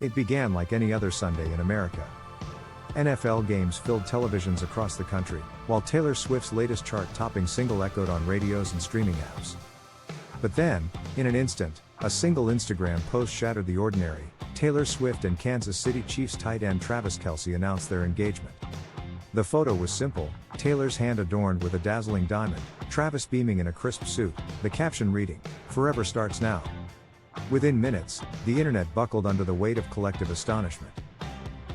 It began like any other Sunday in America. NFL games filled televisions across the country, while Taylor Swift's latest chart-topping single echoed on radios and streaming apps. But then, in an instant, a single Instagram post shattered the ordinary. Taylor Swift and Kansas City Chiefs tight end Travis Kelce announced their engagement. The photo was simple, Taylor's hand adorned with a dazzling diamond, Travis beaming in a crisp suit, the caption reading, "Forever starts now." Within minutes, the internet buckled under the weight of collective astonishment.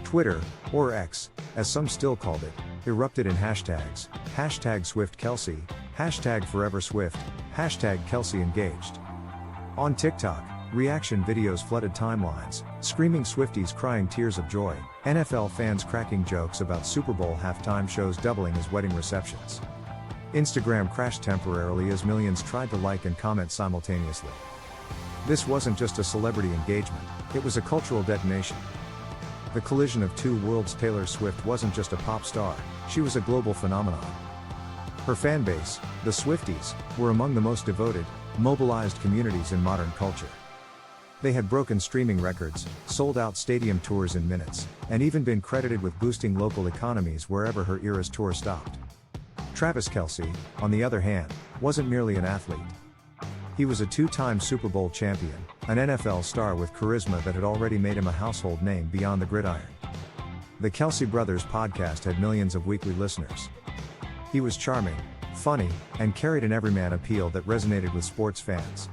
Twitter, or X, as some still called it, erupted in hashtags, #SwiftKelce, #ForeverSwift, #KelceEngaged. On TikTok, reaction videos flooded timelines, screaming Swifties crying tears of joy, NFL fans cracking jokes about Super Bowl halftime shows doubling as wedding receptions. Instagram crashed temporarily as millions tried to like and comment simultaneously. This wasn't just a celebrity engagement, it was a cultural detonation. The collision of two worlds. Taylor Swift wasn't just a pop star, she was a global phenomenon. Her fan base, the Swifties, were among the most devoted, mobilized communities in modern culture. They had broken streaming records, sold out stadium tours in minutes, and even been credited with boosting local economies wherever her era's tour stopped. Travis Kelce, on the other hand, wasn't merely an athlete. He was a two-time Super Bowl champion, an NFL star with charisma that had already made him a household name beyond the gridiron. The Kelce Brothers podcast had millions of weekly listeners. He was charming, funny, and carried an everyman appeal that resonated with sports fans.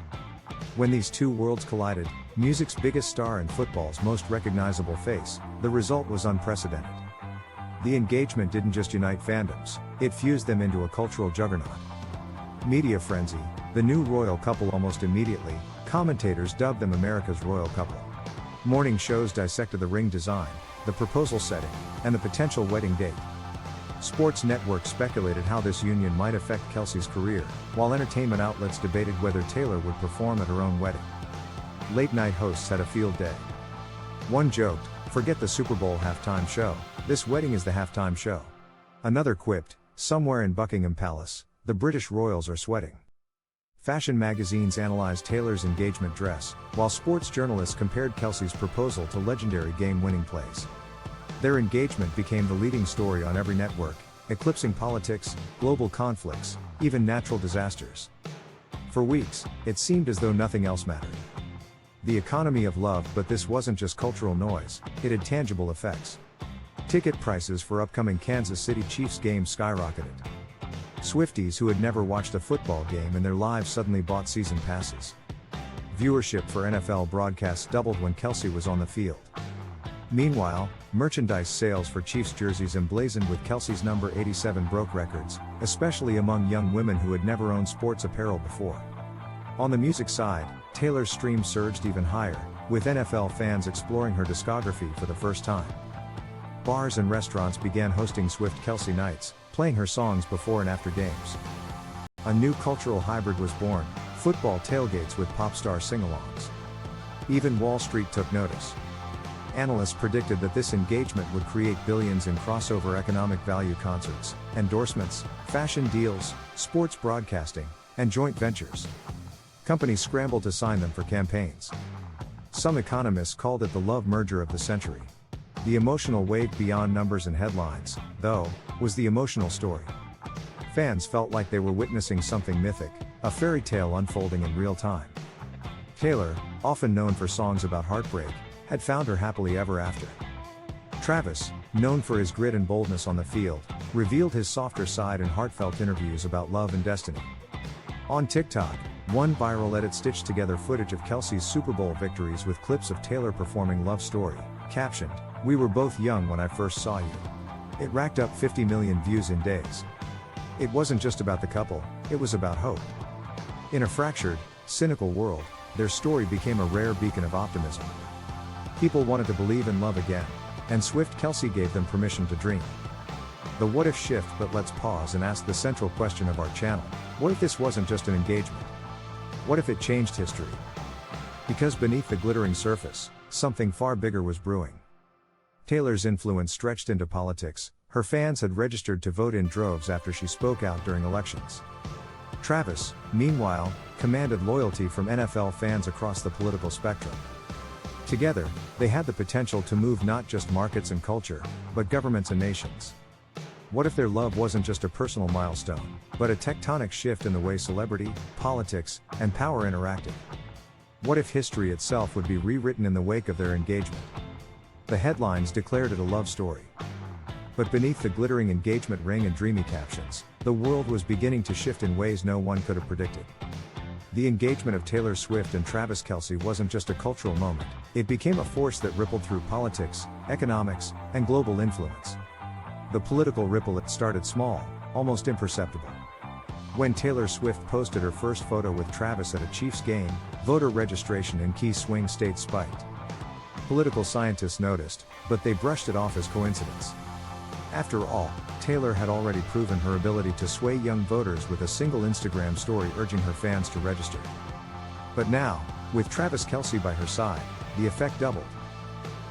When these two worlds collided, music's biggest star and football's most recognizable face, the result was unprecedented. The engagement didn't just unite fandoms, it fused them into a cultural juggernaut. Media frenzy, the new royal couple. Almost immediately, commentators dubbed them America's royal couple. Morning shows dissected the ring design, the proposal setting, and the potential wedding date. Sports networks speculated how this union might affect Kelce's career, while entertainment outlets debated whether Taylor would perform at her own wedding. Late-night hosts had a field day. One joked, "Forget the Super Bowl halftime show, this wedding is the halftime show." Another quipped, "Somewhere in Buckingham Palace, the British royals are sweating." Fashion magazines analyzed Taylor's engagement dress, while sports journalists compared Kelce's proposal to legendary game-winning plays. Their engagement became the leading story on every network, eclipsing politics, global conflicts, even natural disasters. For weeks, it seemed as though nothing else mattered. The economy of love. But this wasn't just cultural noise, it had tangible effects. Ticket prices for upcoming Kansas City Chiefs games skyrocketed. Swifties who had never watched a football game in their lives suddenly bought season passes. Viewership for NFL broadcasts doubled when Kelce was on the field. Meanwhile, merchandise sales for Chiefs jerseys emblazoned with Kelce's number 87 broke records, especially among young women who had never owned sports apparel before. On the music side, Taylor's streams surged even higher, with NFL fans exploring her discography for the first time. Bars and restaurants began hosting Swift-Kelce nights, playing her songs before and after games. A new cultural hybrid was born, football tailgates with pop star sing-alongs. Even Wall Street took notice. Analysts predicted that this engagement would create billions in crossover economic value: concerts, endorsements, fashion deals, sports broadcasting, and joint ventures. Companies scrambled to sign them for campaigns. Some economists called it the love merger of the century. The emotional weight beyond numbers and headlines, though, was the emotional story. Fans felt like they were witnessing something mythic, a fairy tale unfolding in real time. Taylor, often known for songs about heartbreak, had found her happily ever after. Travis, known for his grit and boldness on the field, revealed his softer side in heartfelt interviews about love and destiny. On TikTok, one viral edit stitched together footage of Kelce's Super Bowl victories with clips of Taylor performing Love Story, captioned, "We were both young when I first saw you." It racked up 50 million views in days. It wasn't just about the couple, it was about hope. In a fractured, cynical world, their story became a rare beacon of optimism. People wanted to believe in love again, and Swift-Kelce gave them permission to dream. The what if shift. But let's pause and ask the central question of our channel: what if this wasn't just an engagement? What if it changed history? Because beneath the glittering surface, something far bigger was brewing. Taylor's influence stretched into politics. Her fans had registered to vote in droves after she spoke out during elections. Travis, meanwhile, commanded loyalty from NFL fans across the political spectrum. Together, they had the potential to move not just markets and culture, but governments and nations. What if their love wasn't just a personal milestone, but a tectonic shift in the way celebrity, politics, and power interacted? What if history itself would be rewritten in the wake of their engagement? The headlines declared it a love story. But beneath the glittering engagement ring and dreamy captions, the world was beginning to shift in ways no one could have predicted. The engagement of Taylor Swift and Travis Kelce wasn't just a cultural moment, it became a force that rippled through politics, economics, and global influence. The political ripple started small, almost imperceptible. When Taylor Swift posted her first photo with Travis at a Chiefs game, voter registration in key swing states spiked. Political scientists noticed, but they brushed it off as coincidence. After all, Taylor had already proven her ability to sway young voters with a single Instagram story urging her fans to register. But now, with Travis Kelce by her side, the effect doubled.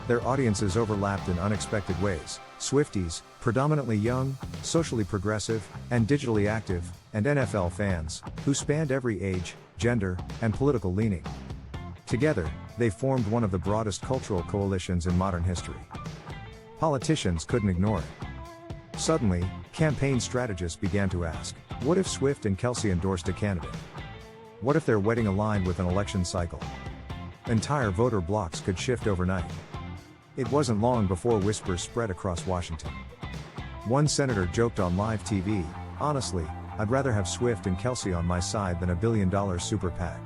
Their audiences overlapped in unexpected ways. Swifties, predominantly young, socially progressive, and digitally active, and NFL fans, who spanned every age, gender, and political leaning. Together, they formed one of the broadest cultural coalitions in modern history. Politicians couldn't ignore it. Suddenly, campaign strategists began to ask, what if Swift and Kelce endorsed a candidate? What if their wedding aligned with an election cycle? Entire voter blocks could shift overnight. It wasn't long before whispers spread across Washington. One senator joked on live TV, honestly, I'd rather have Swift and Kelce on my side than $1 billion super PAC.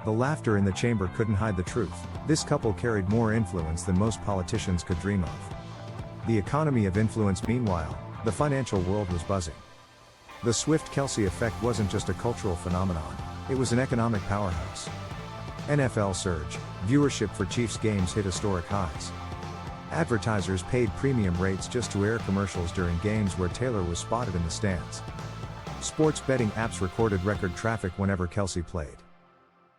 The laughter in the chamber couldn't hide the truth. This couple carried more influence than most politicians could dream of. The economy of influence. Meanwhile, the financial world was buzzing. The Swift-Kelce effect wasn't just a cultural phenomenon, it was an economic powerhouse. NFL surge, viewership for Chiefs games hit historic highs. Advertisers paid premium rates just to air commercials during games where Taylor was spotted in the stands. Sports betting apps recorded record traffic whenever Kelce played.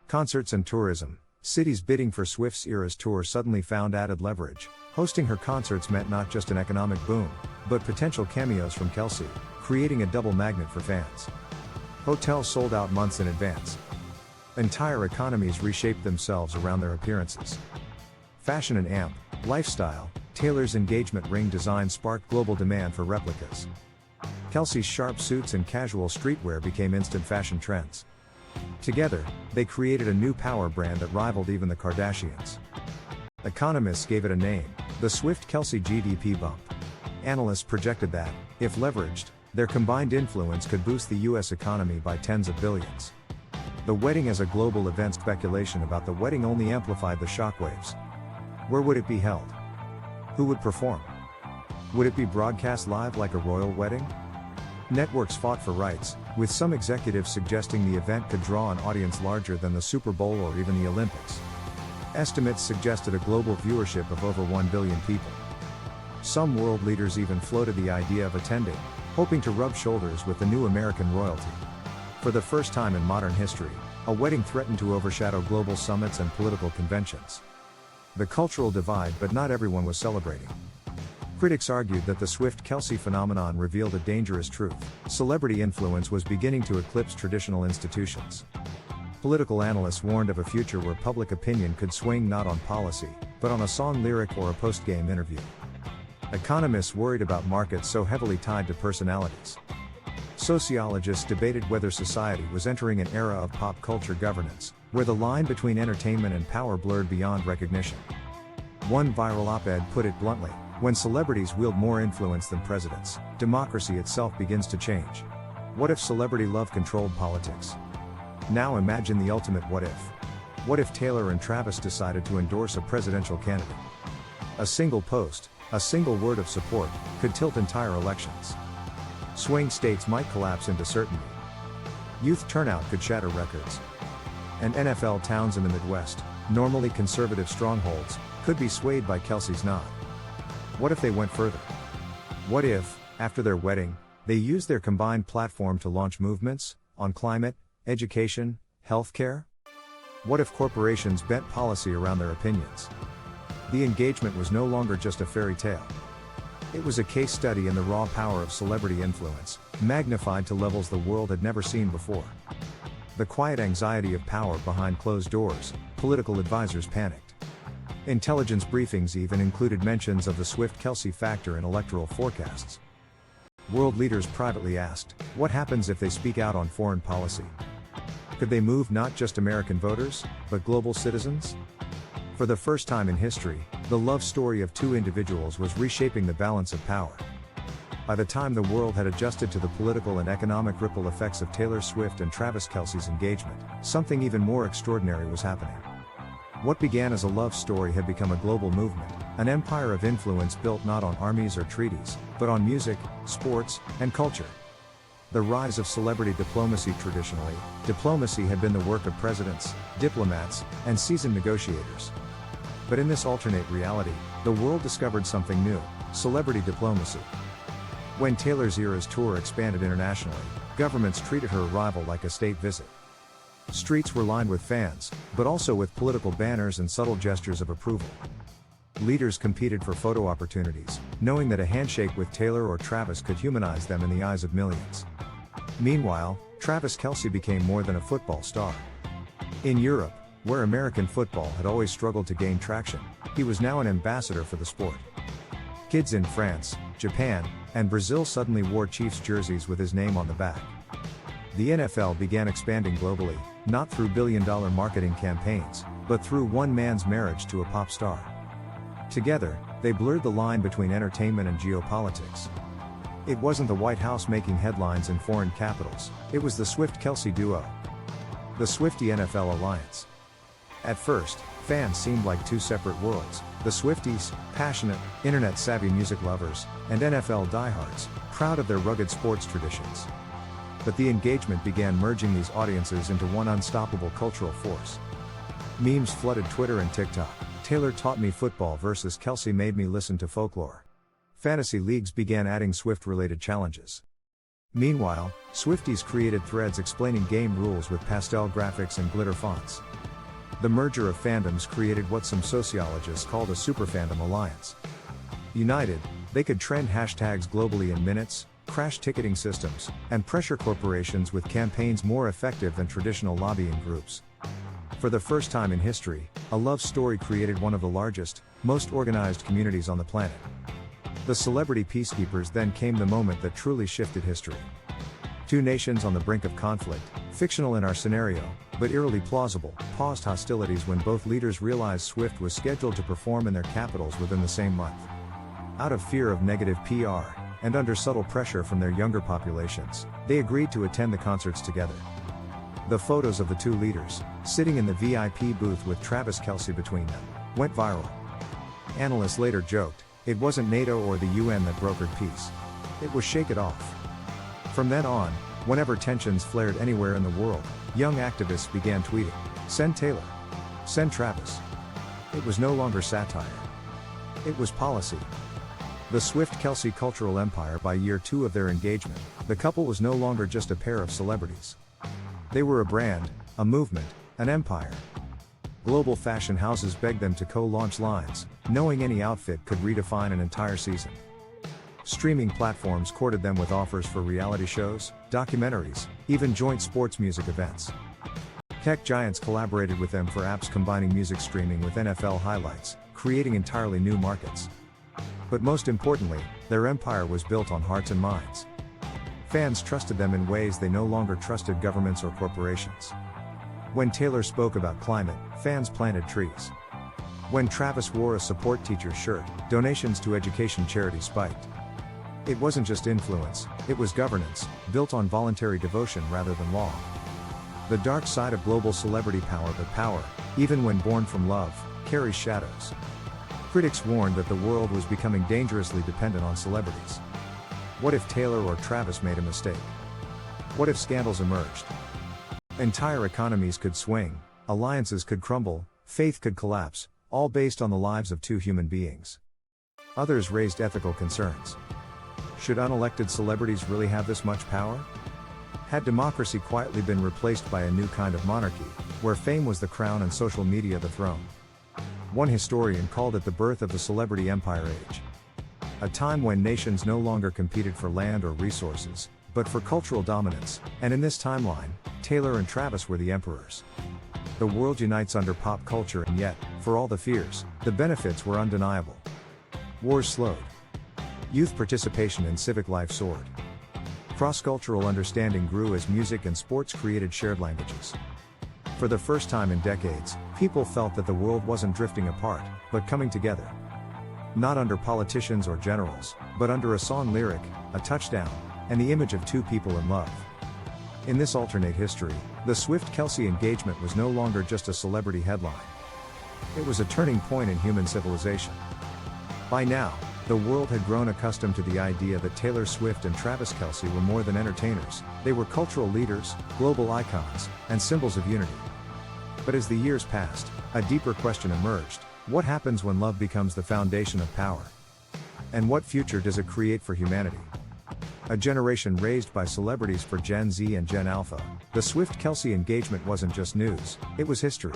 Concerts and tourism, cities bidding for Swift's Eras tour suddenly found added leverage. Hosting her concerts meant not just an economic boom, but potential cameos from Kelce, creating a double magnet for fans. Hotels sold out months in advance. Entire economies reshaped themselves around their appearances. Fashion and amp, lifestyle, Taylor's engagement ring design sparked global demand for replicas. Kelce's sharp suits and casual streetwear became instant fashion trends. Together, they created a new power brand that rivaled even the Kardashians. Economists gave it a name, the Swift-Kelce GDP bump. Analysts projected that, if leveraged, their combined influence could boost the US economy by tens of billions. The wedding as a global event. Speculation about the wedding only amplified the shockwaves. Where would it be held? Who would perform? Would it be broadcast live like a royal wedding? Networks fought for rights, with some executives suggesting the event could draw an audience larger than the Super Bowl or even the Olympics. Estimates suggested a global viewership of over 1 billion people. Some world leaders even floated the idea of attending, hoping to rub shoulders with the new American royalty. For the first time in modern history, a wedding threatened to overshadow global summits and political conventions. The cultural divide. But not everyone was celebrating. Critics argued that the Swift-Kelce phenomenon revealed a dangerous truth. Celebrity influence was beginning to eclipse traditional institutions. Political analysts warned of a future where public opinion could swing not on policy, but on a song lyric or a post-game interview. Economists worried about markets so heavily tied to personalities. Sociologists debated whether society was entering an era of pop culture governance, where the line between entertainment and power blurred beyond recognition. One viral op-ed put it bluntly, when celebrities wield more influence than presidents, democracy itself begins to change. What if celebrity love controlled politics? Now imagine the ultimate what if. What if Taylor and Travis decided to endorse a presidential candidate? A single post, a single word of support, could tilt entire elections. Swing states might collapse into certainty. Youth turnout could shatter records. And NFL towns in the Midwest, normally conservative strongholds, could be swayed by Kelce's nod. What if they went further? What if, after their wedding, they used their combined platform to launch movements on climate, education, healthcare? What if corporations bent policy around their opinions? The engagement was no longer just a fairy tale. It was a case study in the raw power of celebrity influence, magnified to levels the world had never seen before. The quiet anxiety of power behind closed doors, political advisors panicked. Intelligence briefings even included mentions of the Swift-Kelce factor in electoral forecasts. World leaders privately asked, what happens if they speak out on foreign policy? Could they move not just American voters, but global citizens? For the first time in history, the love story of two individuals was reshaping the balance of power. By the time the world had adjusted to the political and economic ripple effects of Taylor Swift and Travis Kelce's engagement, something even more extraordinary was happening. What began as a love story had become a global movement, an empire of influence built not on armies or treaties, but on music, sports, and culture. The rise of celebrity diplomacy. Traditionally, diplomacy had been the work of presidents, diplomats, and seasoned negotiators. But in this alternate reality, the world discovered something new: celebrity diplomacy. When Taylor's Eras tour expanded internationally, governments treated her arrival like a state visit. Streets were lined with fans, but also with political banners and subtle gestures of approval. Leaders competed for photo opportunities, knowing that a handshake with Taylor or Travis could humanize them in the eyes of millions. Meanwhile, Travis Kelce became more than a football star. In Europe, where American football had always struggled to gain traction, he was now an ambassador for the sport. Kids in France, Japan, and Brazil suddenly wore Chiefs jerseys with his name on the back. The NFL began expanding globally, not through billion-dollar marketing campaigns, but through one man's marriage to a pop star. Together, they blurred the line between entertainment and geopolitics. It wasn't the White House making headlines in foreign capitals, it was the Swift-Kelce duo. The Swiftie-NFL alliance. At first, fans seemed like two separate worlds: the Swifties, passionate, internet-savvy music lovers, and NFL diehards, proud of their rugged sports traditions. But the engagement began merging these audiences into one unstoppable cultural force. Memes flooded Twitter and TikTok. Taylor taught me football versus Kelce made me listen to folklore. Fantasy leagues began adding Swift-related challenges. Meanwhile, Swifties created threads explaining game rules with pastel graphics and glitter fonts. The merger of fandoms created what some sociologists called a superfandom alliance. United, they could trend hashtags globally in minutes, crash ticketing systems, and pressure corporations with campaigns more effective than traditional lobbying groups. For the first time in history, a love story created one of the largest, most organized communities on the planet. The celebrity peacekeepers. Then came the moment that truly shifted history. Two nations on the brink of conflict, fictional in our scenario, but eerily plausible, paused hostilities when both leaders realized Swift was scheduled to perform in their capitals within the same month. Out of fear of negative PR, and under subtle pressure from their younger populations, they agreed to attend the concerts together. The photos of the two leaders, sitting in the VIP booth with Travis Kelce between them, went viral. Analysts later joked, it wasn't NATO or the UN that brokered peace. It was Shake It Off. From then on, whenever tensions flared anywhere in the world, young activists began tweeting, "Send Taylor. Send Travis." It was no longer satire. It was policy. The Swift-Kelce cultural empire. By year 2 of their engagement, the couple was no longer just a pair of celebrities. They were a brand, a movement, an empire. Global fashion houses begged them to co-launch lines, knowing any outfit could redefine an entire season. Streaming platforms courted them with offers for reality shows, documentaries, even joint sports music events. Tech giants collaborated with them for apps combining music streaming with NFL highlights, creating entirely new markets. But most importantly, their empire was built on hearts and minds. Fans trusted them in ways they no longer trusted governments or corporations. When Taylor spoke about climate, fans planted trees. When Travis wore a support teacher's shirt, donations to education charities spiked. It wasn't just influence, it was governance, built on voluntary devotion rather than law. The dark side of global celebrity power. But power, even when born from love, carries shadows. Critics warned that the world was becoming dangerously dependent on celebrities. What if Taylor or Travis made a mistake? What if scandals emerged? Entire economies could swing, alliances could crumble, faith could collapse, all based on the lives of two human beings. Others raised ethical concerns. Should unelected celebrities really have this much power? Had democracy quietly been replaced by a new kind of monarchy, where fame was the crown and social media the throne? One historian called it the birth of the celebrity empire age. A time when nations no longer competed for land or resources, but for cultural dominance, and in this timeline, Taylor and Travis were the emperors. The world unites under pop culture, and yet, for all the fears, the benefits were undeniable. Wars slowed. Youth participation in civic life soared. Cross-cultural understanding grew as music and sports created shared languages. For the first time in decades, people felt that the world wasn't drifting apart, but coming together. Not under politicians or generals, but under a song lyric, a touchdown, and the image of two people in love. In this alternate history, the Swift-Kelce engagement was no longer just a celebrity headline. It was a turning point in human civilization. By now, the world had grown accustomed to the idea that Taylor Swift and Travis Kelce were more than entertainers, they were cultural leaders, global icons, and symbols of unity. But as the years passed, a deeper question emerged: what happens when love becomes the foundation of power? And what future does it create for humanity? A generation raised by celebrities for Gen Z and Gen Alpha, the Swift-Kelce engagement wasn't just news, it was history.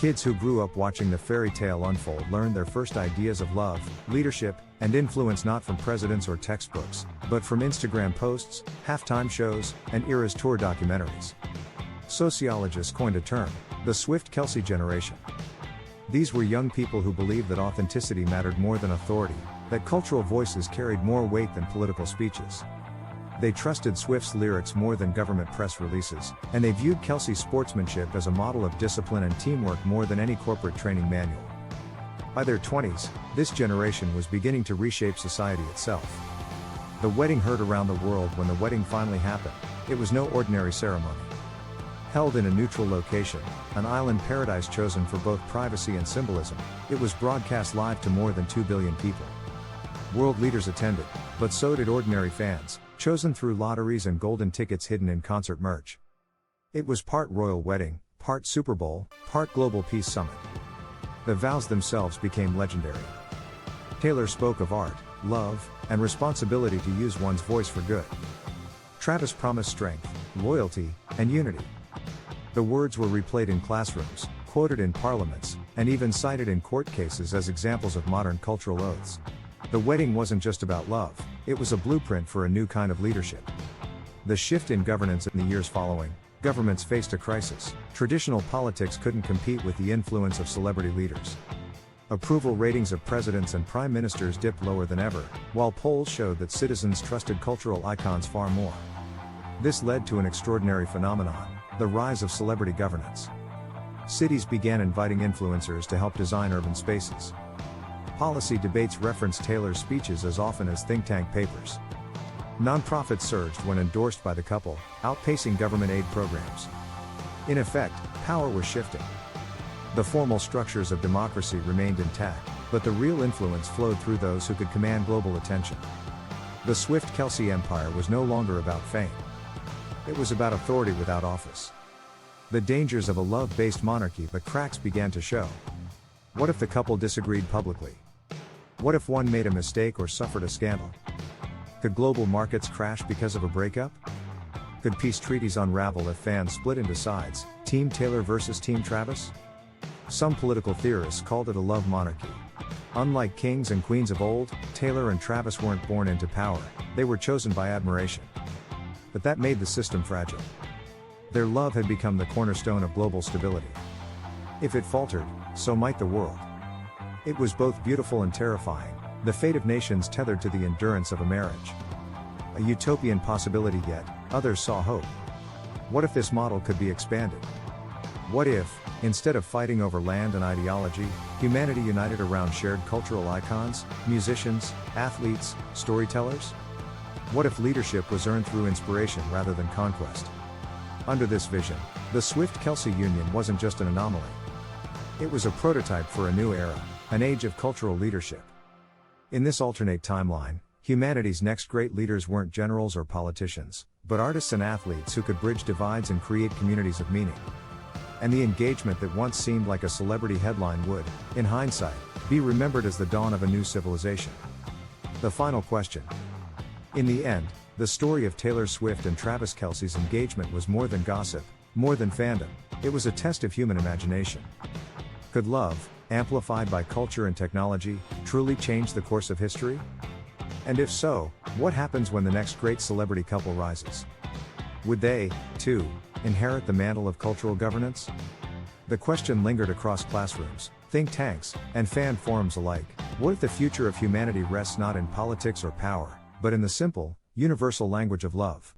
Kids who grew up watching the fairy tale unfold learned their first ideas of love, leadership, and influence not from presidents or textbooks, but from Instagram posts, halftime shows, and Eras Tour documentaries. Sociologists coined a term: the Swift-Kelce generation. These were young people who believed that authenticity mattered more than authority, that cultural voices carried more weight than political speeches. They trusted Swift's lyrics more than government press releases, and they viewed Kelce's sportsmanship as a model of discipline and teamwork more than any corporate training manual. By their 20s, this generation was beginning to reshape society itself. The wedding heard around the world when the wedding finally happened. It was no ordinary ceremony. Held in a neutral location, an island paradise chosen for both privacy and symbolism, it was broadcast live to more than 2 billion people. World leaders attended, but so did ordinary fans, chosen through lotteries and golden tickets hidden in concert merch. It was part royal wedding, part Super Bowl, part global peace summit. The vows themselves became legendary. Taylor spoke of art, love, and responsibility to use one's voice for good. Travis promised strength, loyalty, and unity. The words were replayed in classrooms, quoted in parliaments, and even cited in court cases as examples of modern cultural oaths. The wedding wasn't just about love, it was a blueprint for a new kind of leadership. The shift in governance in the years following, governments faced a crisis. Traditional politics couldn't compete with the influence of celebrity leaders. Approval ratings of presidents and prime ministers dipped lower than ever, while polls showed that citizens trusted cultural icons far more. This led to an extraordinary phenomenon: the rise of celebrity governance. Cities began inviting influencers to help design urban spaces. Policy debates referenced Taylor's speeches as often as think tank papers. Nonprofits surged when endorsed by the couple, outpacing government aid programs. In effect, power was shifting. The formal structures of democracy remained intact, but the real influence flowed through those who could command global attention. The Swift-Kelce empire was no longer about fame. It was about authority without office. The dangers of a love-based monarchy, but cracks began to show. What if the couple disagreed publicly? What if one made a mistake or suffered a scandal? Could global markets crash because of a breakup? Could peace treaties unravel if fans split into sides, Team Taylor versus Team Travis? Some political theorists called it a love monarchy. Unlike kings and queens of old, Taylor and Travis weren't born into power, they were chosen by admiration. But that made the system fragile. Their love had become the cornerstone of global stability. If it faltered, so might the world. It was both beautiful and terrifying, the fate of nations tethered to the endurance of a marriage. A utopian possibility, yet others saw hope. What if this model could be expanded? What if, instead of fighting over land and ideology, humanity united around shared cultural icons, musicians, athletes, storytellers? What if leadership was earned through inspiration rather than conquest? Under this vision, the Swift-Kelce union wasn't just an anomaly. It was a prototype for a new era, an age of cultural leadership. In this alternate timeline, humanity's next great leaders weren't generals or politicians, but artists and athletes who could bridge divides and create communities of meaning. And the engagement that once seemed like a celebrity headline would, in hindsight, be remembered as the dawn of a new civilization. The final question. In the end, the story of Taylor Swift and Travis Kelce's engagement was more than gossip, more than fandom, it was a test of human imagination. Could love, amplified by culture and technology, truly change the course of history? And if so, what happens when the next great celebrity couple rises? Would they, too, inherit the mantle of cultural governance? The question lingered across classrooms, think tanks, and fan forums alike. What if the future of humanity rests not in politics or power, but in the simple, universal language of love?